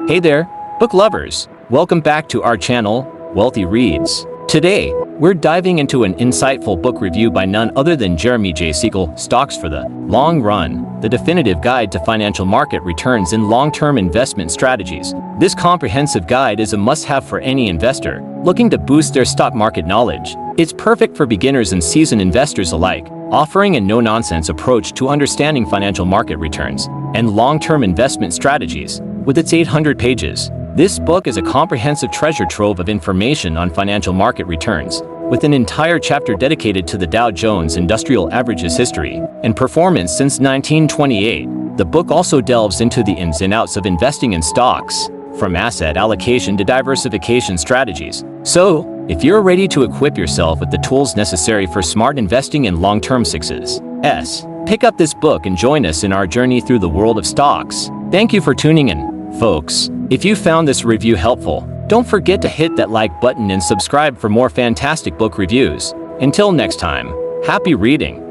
Hey there, book lovers! Welcome back to our channel, Wealthy Reads. Today, we're diving into an insightful book review by none other than Jeremy J. Siegel, Stocks for the Long Run, the definitive guide to financial market returns and long-term investment strategies. This comprehensive guide is a must-have for any investor looking to boost their stock market knowledge. It's perfect for beginners and seasoned investors alike, offering a no-nonsense approach to understanding financial market returns and long-term investment strategies. With its 800 pages, this book is a comprehensive treasure trove of information on financial market returns, with an entire chapter dedicated to the Dow Jones Industrial Average's history and performance since 1928. The book also delves into the ins and outs of investing in stocks, from asset allocation to diversification strategies. So, if you're ready to equip yourself with the tools necessary for smart investing and long-term success, pick up this book and join us in our journey through the world of stocks. Thank you for tuning in, folks. If you found this review helpful, don't forget to hit that like button and subscribe for more fantastic book reviews. Until next time, happy reading!